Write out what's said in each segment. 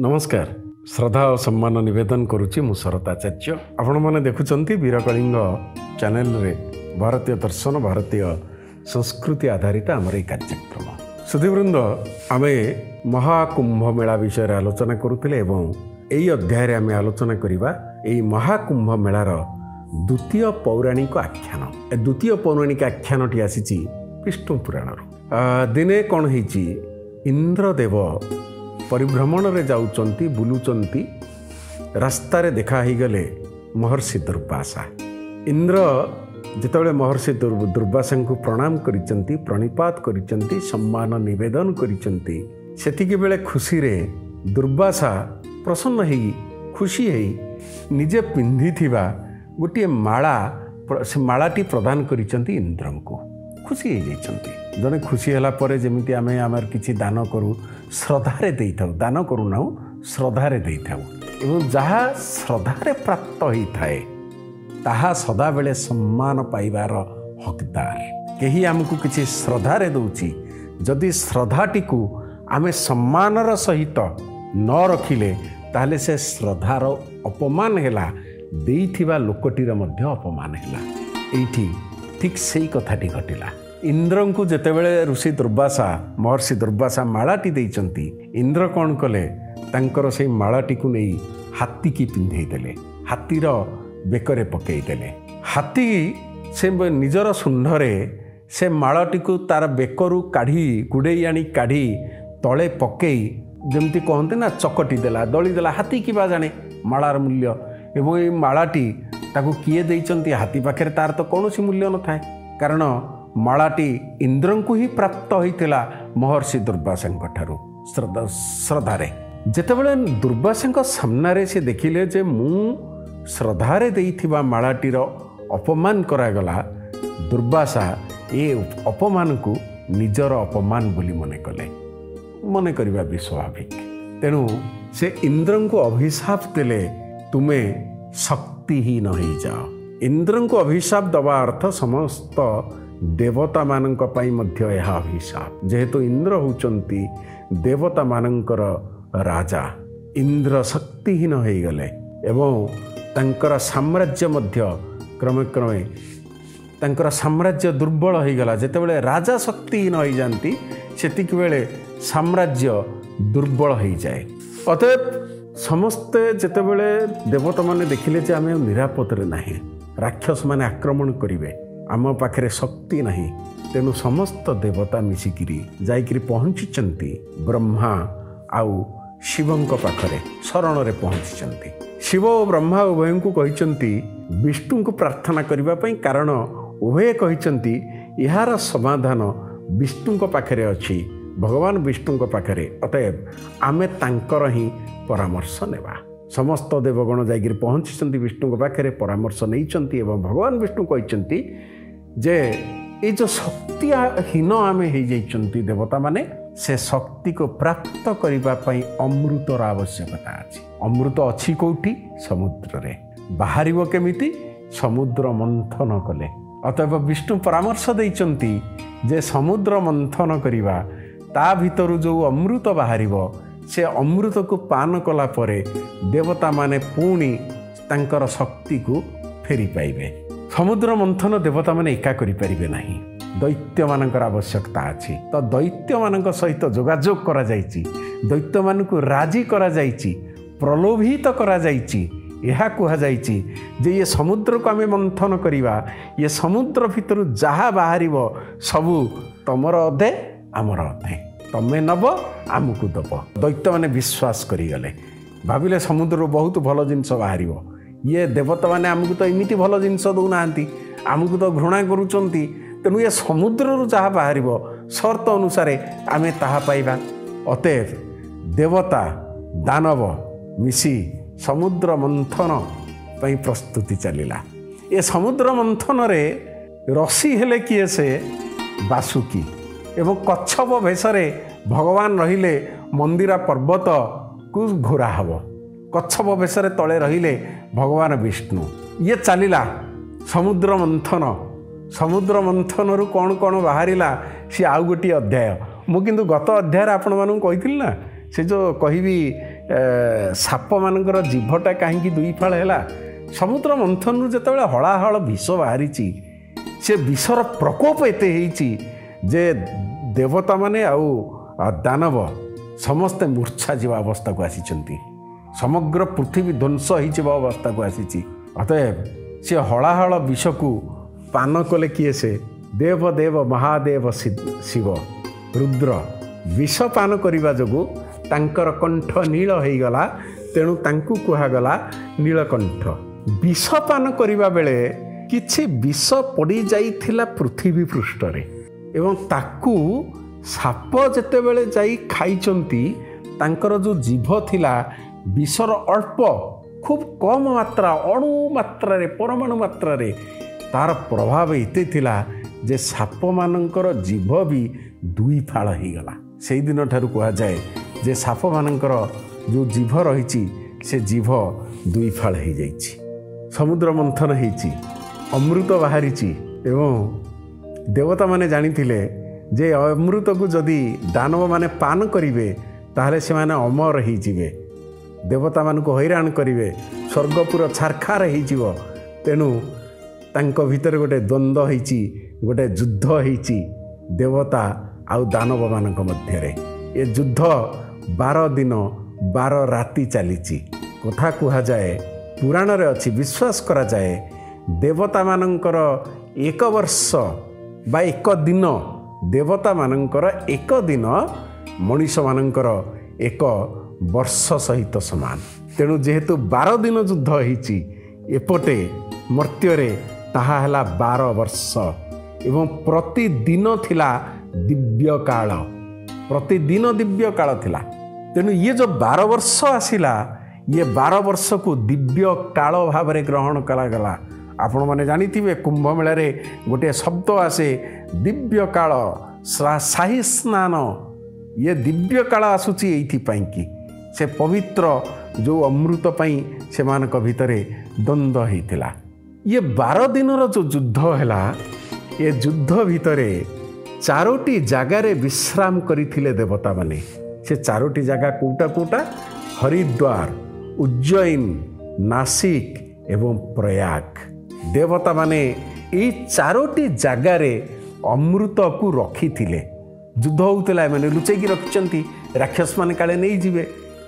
नमस्कार श्रद्धा और सम्मान नवेदन करुच्ची मु शरत आचार्य आपण मैंने देखुंत वीरकलिंग चैनल रे भारतीय दर्शन भारतीय संस्कृति आधारित आमर ये कार्यक्रम सुधीवृंद आम महाकुंभ मेला विषय आलोचना करुले यही अध्याय आम आलोचना करवा यही महाकुंभ मेलार द्वितीय पौराणिक आख्यान द्वितीय पौराणिक आख्यानटी आसी विष्णु पुराण दिने कौन हो इंद्रदेव परिभ्रमण रे जाउचंती बुलुचंती रास्तारे देखा ही गले महर्षि दुर्वासा इंद्र जितेबाला महर्षि दुर्वासा को प्रणाम करिचंती प्रणिपात करिचंती सम्मान निवेदन करिचंती सेतिके बेले खुशी रे दुर्वासा प्रसन्न ही खुशी है निजे पिंधि थिबा गोटे माला से मालाटी प्रदान करिचंती इंद्र को खुशी हो जाइछंती जने खुशी होला परे जेमिति आमे आमर किछि दान करू श्रद्धारे देई थाउ दान करू ना श्रद्धारे देई थाउ एवं जहा श्रद्धारे प्राप्त होई थाए ताहा सदा बेले सम्मान पाइबार हकदार केही हमकु किछि श्रद्धारे दउची जदि श्रद्धाटी को आमे सम्मानर सहित न रखिले ताले से श्रद्धार अपमान हैला देइथिबा लोकटीर मध्य अपमान हैला एठी ठीक सही कथाटी घटिला इंद्र को जितेबाला ऋषि दुर्वासा महर्षि दुर्वासा मालाटी देइचंती इंद्र कौन कले तांकर से मालाटी को नहीं हाथी की पिंधे देले हाथीर बेकरे पकई देले हाथी से निजर सुंढरे से मालाटी को तार बेकरू काढ़ी गुड़े आनी काढ़ी तले पकई जमती कहते ना चकटी देला दली देला हाथी कि जाने मालार मूल्य एवं ये मालाटी ताकू किए देइचंती हाथी पाखे तार तो कौन मूल्य न थाए कारण मालाटी इंद्र को ही प्राप्त होइतिला महर्षि दुर्वासा ठारू श्रद्धारे जेतेबेले दुर्वासा सामने से देखिले जे मु श्रद्धारे देइथिबा मालाटीर अपमान करागला दुर्वासा ये अपमान को निजर अपमान बोली मन कले मन करवा भी स्वाभाविक तेणु से इंद्र को अभिशाप देले तुमे शक्तिहीन हो जाओ इंद्र को अभिशाप दवा अर्थ समस्त देवता मानक पई मध्य यह अभिशाप जेहेतु इंद्र होचंती देवता मानकर राजा इंद्र शक्तिहीन हो गले एवं तांकर साम्राज्य मध्य क्रमे क्रमे तांकर साम्राज्य दुर्बल हो गला जेतेबेले राजा शक्तिहीन हो जाती सेतिक बेले साम्राज्य दुर्बल हो जाए अतएव समस्ते जेतेबेले देवता माने देखिले जे आमे निरापद रे नाही राक्षस माने आक्रमण करिवे आम पाखे शक्ति नहीं तेणु समस्त देवता मिसिकिरी जाइकिरी पहुँची ब्रह्मा आउ शिवंक पाखरे शरण रे पहुँची शिव और ब्रह्मा उभय को कहते विष्णु को प्रार्थना करने पई कारण उभय कहते यार समाधान विष्णु पाखरे अच्छी भगवान विष्णु पाखरे अतएव आमे तांकर ही परामर्श नेबा समस्त देवगण जाइकिरी पहुँची विष्णु पाखरे परामर्श नहीं एवं भगवान विष्णु कहते जे ये जो शक्तिहीन आमे हो जाइछंती देवता माने से शक्ति को प्राप्त करिबा पई अमृतर आवश्यकता अछि अमृत अछि कोठी समुद्र रे बाहरिबो केमिति समुद्र मंथन कले अतएव विष्णु परामर्श दैछंती जे समुद्र मंथन करिबा ता भितरु जो अमृत बाहरिबो से अमृत को पान कला परे देवता माने पुणी तांकर शक्ति को फेरी पाइबे समुद्र मंथन देवता माने एका करि परिबे नाही दैत्य मानकर आवश्यकता अछि तो दैत्य मानक सहित जोगाजोग करा जाइछि दैत्य मानकु राजी करा जाइछि प्रलोभित करा जाइछि यह कहा जाइछि जे ये समुद्र को आमे मंथन करिवा ये समुद्र भितर जहा बाहरिबो सबु तमर अधे आमर अधे तमे नब आमको दब दैत्य माने विश्वास करी गले भाविले समुद्र बहुत भल जिनस बाहरिबो ये देवता माने आमको तो इमिति भल जिनस दौना आमको तो घृणा करुचंती तेणु ये समुद्र जहाँ बाहर शर्त अनुसार आम ताहा पाइबा अतएव देवता दानव मिसी समुद्र मंथन पई प्रस्तुति चलिला ये समुद्र मंथन रे रसी हेले किए से बासुकी एवं कच्छप भेषरे भगवान रहिले मंदिरा पर्वत को घोरा हब कच्छप भेषरे तले रहिले भगवान विष्णु ये चलिला समुद्र मंथन रु कौन कौन बाहरिला सी आउ गोटे अध्याय मु किंतु गत अध्याय आपण मानू कही ना से जो कहबी ସାପ ମାନଙ୍କର ଜିଭଟା କାହିଁକି ଦୁଇ ଫାଳ ହେଲା? ସମୁଦ୍ର ମନ୍ଥନରୁ ଯେତେବେଳେ ହଳାହଳ ବିଷ ବାହାରିଛି, ସେ ବିଷର ପ୍ରକୋପ ଏତେ ହେଇଛି ଯେ ଦେବତାମାନେ ଆଉ ଦାନବ ସମସ୍ତେ ମୂର୍ଚ୍ଛା ଯିବା ଅବସ୍ଥାକୁ ଆସିଛନ୍ତି। ସମଗ୍ର ପୃଥିବୀ ଧ୍ୱଂସ ହୋଇଯିବା ଅବସ୍ଥାକୁ ଆସିଛି। ଅତଏବ ସେ ହଳାହଳ ବିଷକୁ ପାନ କଲେ କିଏ? ସେ ଦେବ ଦେବ ମହାଦେବ ଶିବ ରୁଦ୍ର ବିଷ ପାନ କରିବା ଯୋଗୁଁ ତାଙ୍କର କଣ୍ଠ ନୀଳ ହୋଇଗଲା। ତେଣୁ ତାଙ୍କୁ କୁହାଗଲା ନୀଳକଣ୍ଠ। ବିଷ ପାନ କରିବା ବେଳେ କିଛି ବିଷ ପଡ଼ିଯାଇଥିଲା ପୃଥିବୀ ପୃଷ୍ଠରେ ଏବଂ ତାକୁ ସାପ ଯେତେବେଳେ ଯାଇ ଖାଇଛନ୍ତି, ତାଙ୍କର ଯେଉଁ ଜିଭ ଥିଲା ବିଷର ଅଳ୍ପ ଖୁବ୍ କମ୍ ମାତ୍ରା, ଅଣୁ ମାତ୍ରାରେ, ପରମାଣୁ ମାତ୍ରାରେ ତାର ପ୍ରଭାବ ଏତେ ଥିଲା ଯେ ସାପମାନଙ୍କର ଜିଭ ବି ଦୁଇ ଫାଳ ହୋଇଗଲା। ସେଇଦିନ ଠାରୁ କୁହାଯାଏ ଯେ ସାପମାନଙ୍କର ଯେଉଁ ଜିଭ ରହିଛି ସେ ଜିଭ ଦୁଇ ଫାଳ ହୋଇଯାଇଛି। ସମୁଦ୍ର ମନ୍ଥନ ହେଇଛି, ଅମୃତ ବାହାରିଛି ଏବଂ ଦେବତାମାନେ ଜାଣିଥିଲେ ଯେ ଅମୃତକୁ ଯଦି ଦାନବମାନେ ପାନ କରିବେ ତାହେଲେ ସେମାନେ ଅମର ହେଇଯିବେ, ଦେବତାମାନଙ୍କୁ ହଇରାଣ କରିବେ, ସ୍ୱର୍ଗପୁର ଛାରଖାର ହେଇଯିବ। ତେଣୁ ତାଙ୍କ ଭିତରେ ଗୋଟେ ଦ୍ୱନ୍ଦ୍ୱ ହେଇଛି, ଗୋଟେ ଯୁଦ୍ଧ ହେଇଛି ଦେବତା ଆଉ ଦାନବମାନଙ୍କ ମଧ୍ୟରେ। ଏ ଯୁଦ୍ଧ 12 ଦିନ 12 ରାତି ଚାଲିଛି। କଥା କୁହାଯାଏ, ପୁରାଣରେ ଅଛି, ବିଶ୍ୱାସ କରାଯାଏ ଦେବତାମାନଙ୍କର 1 ବର୍ଷ ବା 1 ଦିନ, ଦେବତାମାନଙ୍କର 1 ଦିନ ମଣିଷମାନଙ୍କର 1 ବର୍ଷ ସହିତ ସମାନ। ତେଣୁ ଯେହେତୁ 12 ଦିନ ଯୁଦ୍ଧ ହେଇଛି, ଏପଟେ ମର୍ତ୍ତ୍ୟରେ ତାହା ହେଲା 12 ବର୍ଷ ଏବଂ ପ୍ରତିଦିନ ଥିଲା ଦିବ୍ୟ କାଳ, ପ୍ରତିଦିନ ଦିବ୍ୟ କାଳ ଥିଲା। ତେଣୁ ଇଏ ଯେଉଁ 12 ବର୍ଷ ଆସିଲା, ଇଏ 12 ବର୍ଷକୁ ଦିବ୍ୟ କାଳ ଭାବରେ ଗ୍ରହଣ କରାଗଲା। ଆପଣମାନେ ଜାଣିଥିବେ କୁମ୍ଭ ମେଳାରେ ଗୋଟିଏ ଶବ୍ଦ ଆସେ ଦିବ୍ୟ କାଳ, ସାହି ସ୍ନାନ। ଇଏ ଦିବ୍ୟ କାଳ ଆସୁଛି ଏଇଥିପାଇଁ କି ସେ ପବିତ୍ର ଯେଉଁ ଅମୃତ ପାଇଁ ସେମାନଙ୍କ ଭିତରେ ଦ୍ୱନ୍ଦ୍ୱ ହେଇଥିଲା। ଇଏ 12 ଦିନର ଯେଉଁ ଯୁଦ୍ଧ ହେଲା, ଏ ଯୁଦ୍ଧ ଭିତରେ 4ଟି ଜାଗାରେ ବିଶ୍ରାମ କରିଥିଲେ ଦେବତାମାନେ। ସେ 4ଟି ଜାଗା କୋଉଟା କୋଉଟା? ହରିଦ୍ୱାର, ଉଜ୍ଜୟିନ, ନାସିକ ଏବଂ ପ୍ରୟାଗ। ଦେବତାମାନେ ଏଇ 4ଟି ଜାଗାରେ ଅମୃତକୁ ରଖିଥିଲେ। ଯୁଦ୍ଧ ହେଉଥିଲା, ଏମାନେ ଲୁଚେଇକି ରଖିଛନ୍ତି, ରାକ୍ଷସମାନେ କାଳେ ନେଇଯିବେ।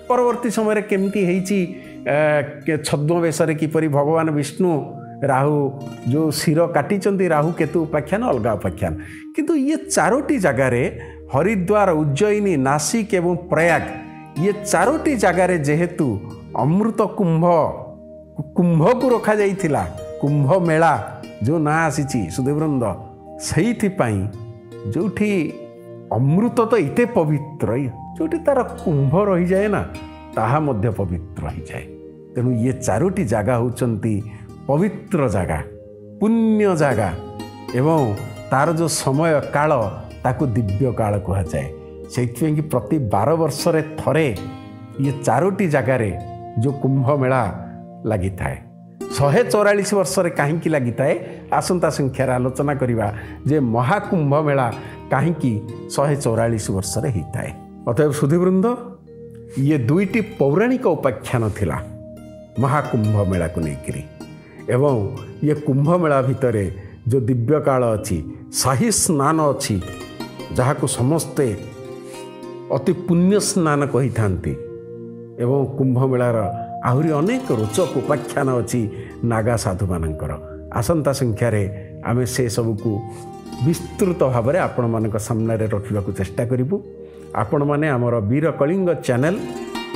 ପରବର୍ତ୍ତୀ ସମୟରେ କେମିତି ହେଇଛି, ଛଦ୍ମବେଶରେ କିପରି ଭଗବାନ ବିଷ୍ଣୁ ରାହୁ ଯେଉଁ ଶିର କାଟିଛନ୍ତି, ରାହୁ କେତୁ ଉପାଖ୍ୟାନ ଅଲଗା ଉପାଖ୍ୟାନ। କିନ୍ତୁ ଇଏ 4ଟି ଜାଗାରେ ହରିଦ୍ୱାର, ଉଜ୍ଜୟିନୀ, ନାସିକ ଏବଂ ପ୍ରୟାଗ, ଇଏ 4ଟି ଜାଗାରେ ଯେହେତୁ ଅମୃତ କୁମ୍ଭକୁ ରଖାଯାଇଥିଲା, କୁମ୍ଭ ମେଳା ଯେଉଁ ନାଁ ଆସିଛି ସୁଧୀବୃନ୍ଦ, ସେଇଥିପାଇଁ ଯେଉଁଠି ଅମୃତ ତ ଏତେ ପବିତ୍ର, ଯେଉଁଠି ତାର କୁମ୍ଭ ରହିଯାଏ ନା, ତାହା ମଧ୍ୟ ପବିତ୍ର ହୋଇଯାଏ। ତେଣୁ ଇଏ 4ଟି ଜାଗା ହେଉଛନ୍ତି ପବିତ୍ର ଜାଗା, ପୁଣ୍ୟ ଜାଗା ଏବଂ ତାର ଯେଉଁ ସମୟ କାଳ ତାକୁ ଦିବ୍ୟ କାଳ କୁହାଯାଏ। ସେଇଥିପାଇଁ କି ପ୍ରତି 12 ବର୍ଷରେ ଥରେ ଇଏ 4ଟି ଜାଗାରେ ଯେଉଁ କୁମ୍ଭ ମେଳା ଲାଗିଥାଏ। 144 ବର୍ଷରେ କାହିଁକି ଲାଗିଥାଏ, ଆସନ୍ତା ସଂଖ୍ୟାରେ ଆଲୋଚନା କରିବା ଯେ ମହାକୁମ୍ଭ ମେଳା କାହିଁକି 144 ବର୍ଷରେ ହେଇଥାଏ। ଅତଏବ ସୁଧୀବୃନ୍ଦ, ଇଏ 2ଟି ପୌରାଣିକ ଉପାଖ୍ୟାନ ଥିଲା ମହାକୁମ୍ଭ ମେଳାକୁ ନେଇକରି। ଏବଂ ଇଏ କୁମ୍ଭ ମେଳା ଭିତରେ ଯେଉଁ ଦିବ୍ୟ କାଳ ଅଛି, ସାହି ସ୍ନାନ ଅଛି, ଯାହାକୁ ସମସ୍ତେ ଅତି ପୁଣ୍ୟ ସ୍ନାନ କହିଥାନ୍ତି। ଏବଂ କୁମ୍ଭ ମେଳାର ଆହୁରି ଅନେକ ରୋଚକ ଉପାଖ୍ୟାନ ଅଛି ନାଗା ସାଧୁମାନଙ୍କର। ଆସନ୍ତା ସଂଖ୍ୟାରେ ଆମେ ସେସବୁକୁ ବିସ୍ତୃତ ଭାବରେ ଆପଣମାନଙ୍କ ସାମ୍ନାରେ ରଖିବାକୁ ଚେଷ୍ଟା କରିବୁ। ଆପଣମାନେ ଆମର ବୀର କଳିଙ୍ଗ ଚ୍ୟାନେଲ୍,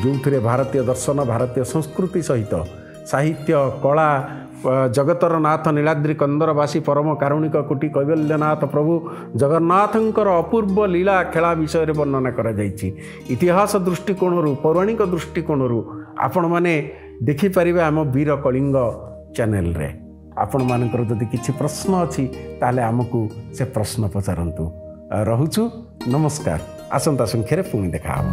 ଯେଉଁଥିରେ ଭାରତୀୟ ଦର୍ଶନ, ଭାରତୀୟ ସଂସ୍କୃତି ସହିତ ସାହିତ୍ୟ, କଳା, ଜଗତର ନାଥ ନୀଳାଦ୍ରି କନ୍ଦରବାସୀ ପରମ କାରୁଣିକ କୋଟି କୈବଲ୍ୟନାଥ ପ୍ରଭୁ ଜଗନ୍ନାଥଙ୍କର ଅପୂର୍ବ ଲୀଳା ଖେଳା ବିଷୟରେ ବର୍ଣ୍ଣନା କରାଯାଇଛି। ଇତିହାସ ଦୃଷ୍ଟିକୋଣରୁ, ପୌରାଣିକ ଦୃଷ୍ଟିକୋଣରୁ ଆପଣମାନେ ଦେଖିପାରିବେ ଆମ ବୀର କଳିଙ୍ଗ ଚ୍ୟାନେଲରେ। ଆପଣମାନଙ୍କର ଯଦି କିଛି ପ୍ରଶ୍ନ ଅଛି ତାହେଲେ ଆମକୁ ସେ ପ୍ରଶ୍ନ ପଚାରନ୍ତୁ। ରହୁଛୁ, ନମସ୍କାର। ଆସନ୍ତା ସଂଖ୍ୟାରେ ପୁଣି ଦେଖା ହେବ।